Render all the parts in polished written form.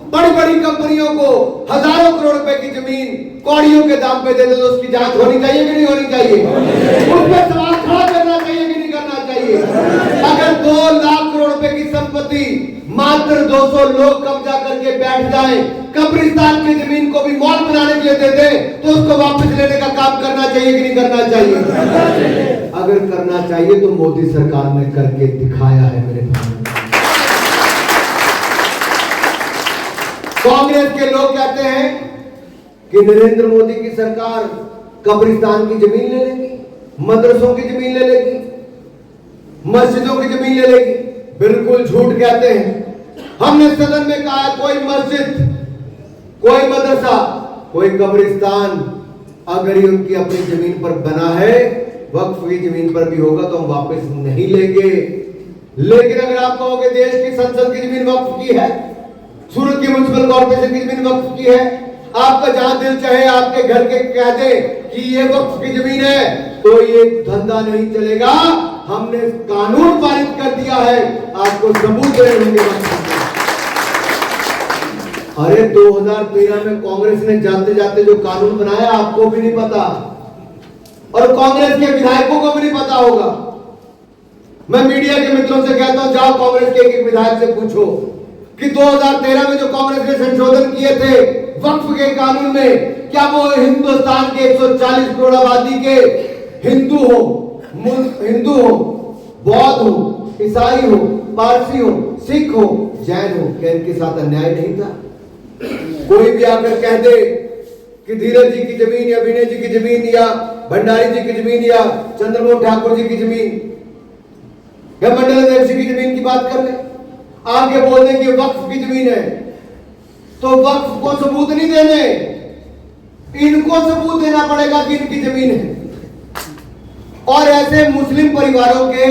बड़ी बड़ी कंपनियों को हजारों करोड़ रुपए की जमीन कौड़ियों के दाम पे देते, तो उसकी जांच होनी चाहिए कि नहीं होनी चाहिए? उस पर सवाल खड़ा करना चाहिए कि नहीं करना चाहिए? अगर 2 लाख करोड़ रुपए की संपत्ति मात्र 200 लोग कब्जा करके बैठ जाएं, कब्रिस्तान की जमीन को भी मॉल बनाने के लिए दे दे, तो उसको वापस लेने का काम करना चाहिए कि नहीं करना चाहिए? अगर करना चाहिए तो मोदी सरकार ने करके दिखाया है मेरे भाई। कांग्रेस के लोग कहते हैं कि नरेंद्र मोदी की सरकार कब्रिस्तान की जमीन ले लेगी, मदरसों की जमीन ले लेगी, मस्जिदों की जमीन ले लेगी। बिल्कुल झूठ कहते हैं। हमने सदन में कहा कोई मस्जिद, कोई मदरसा, कोई कब्रिस्तान अगर ये उनकी अपनी जमीन पर बना है, वक्फ की जमीन पर भी होगा, तो हम वापस नहीं लेंगे। लेकिन अगर आप कहोगे देश की संसद की जमीन वक्फ की है, सूरत की म्युनिसिपल कॉर्पोरेशन की जमीन वक्फ की है, आपका जहां दिल चाहे आपके घर के कह दे कि ये वक्फ की जमीन है, तो ये धंधा नहीं चलेगा। हमने कानून पारित कर दिया है, आपको सबूत देने होंगे। अरे 2013 में कांग्रेस ने जाते जाते जो कानून बनाया आपको भी नहीं पता, और कांग्रेस के विधायकों को भी नहीं पता होगा। मैं मीडिया के मित्रों से कहता हूं, जाओ कांग्रेस के एक विधायक से पूछो कि 2013 में जो कांग्रेस ने संशोधन किए थे वक्फ के कानून में, क्या वो हिंदुस्तान के 140 करोड़ आबादी के हिंदू हो, बौद्ध हो, ईसाई हो, पारसी हो, सिख हो, जैन हो, क्या इनके साथ अन्याय नहीं था? कोई भी आकर कह दे कि धीरज जी की जमीन या विनय जी की जमीन या भंडारी जी की जमीन या चंद्रमोहन ठाकुर जी की जमीन या मंडल देव जी की जमीन की बात कर ले, आगे बोल दें कि वक्फ की जमीन है, तो वक्फ को सबूत नहीं देने, इनको सबूत देना पड़ेगा कि इनकी जमीन है। और ऐसे मुस्लिम परिवारों के,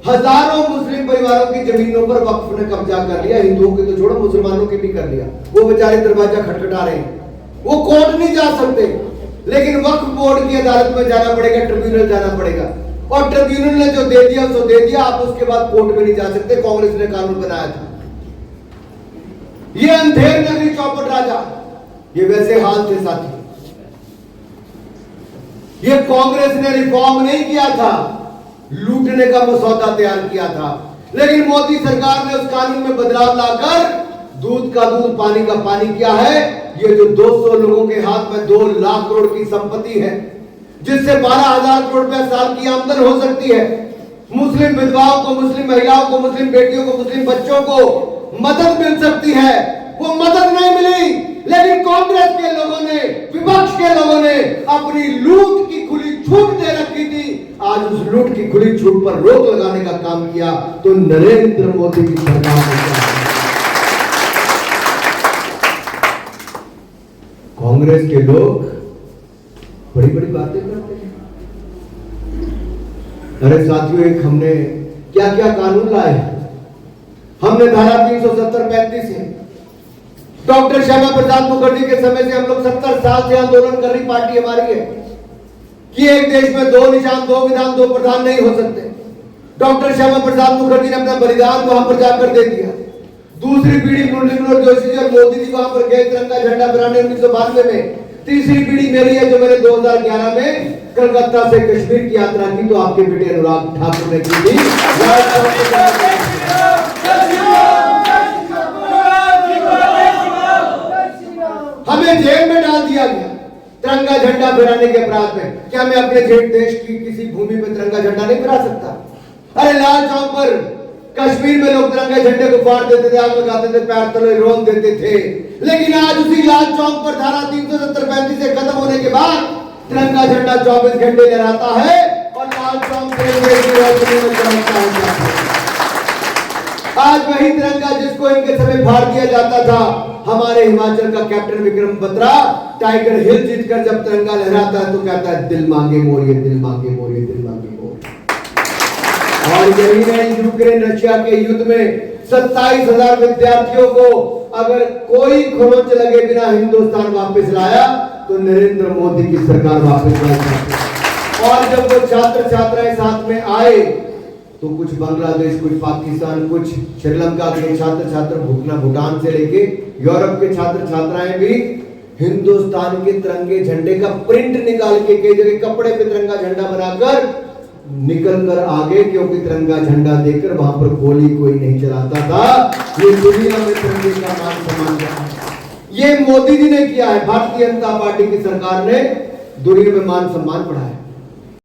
हजारों मुस्लिम परिवारों की जमीनों पर वक्फ ने कब्जा कर लिया। हिंदुओं के तो छोड़ो, मुसलमानों के भी कर लिया। वो बेचारे दरवाजा खटखटा रहे हैं, वो कोर्ट नहीं जा सकते, लेकिन वक्फ बोर्ड की अदालत में जाना पड़ेगा, ट्रिब्यूनल जाना पड़ेगा, और ट्रिब्यूनल ने जो दे दिया सो दे दिया। आप उसके बाद कोर्ट में नहीं जा सकते। कांग्रेस ने कानून बनाया था। ये अंधेर नगरी चौपट राजा, ये वैसे हाल थे साथी। ये कांग्रेस ने रिफॉर्म नहीं किया था, लूटने का मसौदा तैयार किया था। लेकिन मोदी सरकार ने उस कानून में बदलाव लाकर दूध का दूध, पानी का पानी किया है। ये जो 200 लोगों के हाथ में 2 लाख करोड़ की संपत्ति है, जिससे 12,000 करोड़ रुपए साल की आमदन हो सकती है, मुस्लिम विधवाओं को, मुस्लिम महिलाओं को, मुस्लिम बेटियों को, मुस्लिम बच्चों को मदद मिल सकती है, वो मदद नहीं मिली। लेकिन कांग्रेस के लोगों ने, विपक्ष के लोगों ने अपनी लूट की खुली छूट दे रखी थी। आज उस लूट की खुली छूट पर रोक लगाने का काम किया तो नरेंद्र मोदी की सरकार ने। कांग्रेस के लोग बड़ी बड़ी बातें करते हैं। अरे साथियों, एक हमने क्या क्या कानून लाए। हमने धारा 370-35 है। डॉक्टर श्यामा प्रसाद मुखर्जी के समय से हम लोग 70 साल से आंदोलन कर रही पार्टी हमारी है कि एक देश में 2 निजाम, 2 विधान, 2 प्रधान नहीं हो सकते। डॉक्टर श्यामा प्रसाद मुखर्जी ने अपना बलिदान वहां पर जाकर दे दिया। दूसरी पीढ़ी मुरली मनोहर जोशी जी और मोदी जी वहां पर गए तिरंगा झंडा फहराने 1992 में। तीसरी पीढ़ी मेरी है, जो मैंने 2011 में कलकत्ता से कश्मीर की यात्रा की, तो आपके बेटे अनुराग ठाकुर ने की थी। हमें जेल में डाल दिया गया तिरंगा झंडा फहराने के अपराध में। क्या मैं अपने देश की किसी भूमि में तिरंगा झंडा नहीं फहरा सकता? अरे लाल चौक पर कश्मीर में लोग तिरंगा झंडे को फाड़ देते थे, आग लगाते थे, पैर तले रोन देते थे। लेकिन आज उसी लाल चौक पर धारा 370-35 से खत्म होने के बाद तिरंगा झंडा 24 घंटे लहराता है और लाल चौक आज वही तिरंगा जिसको इनके समय फाड़ दिया जाता था। हमारे हिमाचल का कैप्टन विक्रम बत्रा टाइगर हिल जीतकर जब तिरंगा लहराता है तो कहता है, दिल मांगे मोर, ये दिल मांगे मोर, ये दिल मांगे मोर। और यही नहीं, यूक्रेन रशिया के युद्ध में 27,000 विद्यार्थियों को अगर कोई खरोंच लगे बिना हिंदुस्तान वापस लाया तो नरेंद्र मोदी की सरकार वापस लाई। और जब वो छात्र छात्राएं साथ में आए तो कुछ बांग्लादेश, कुछ पाकिस्तान, कुछ श्रीलंका के छात्र छात्र, भूटान से लेके यूरोप के छात्र छात्राएं भी हिंदुस्तान के तिरंगे झंडे का प्रिंट निकाल के कई जगह कपड़े पे तिरंगा झंडा बनाकर निकल कर आगे, क्योंकि तिरंगा झंडा देखकर वहां पर गोली कोई नहीं चलाता था। ये दुनिया में तिरंगे का मान सम्मान रहा है। ये मोदी जी ने किया है, भारतीय जनता पार्टी की सरकार ने दुनिया में मान सम्मान बढ़ाया।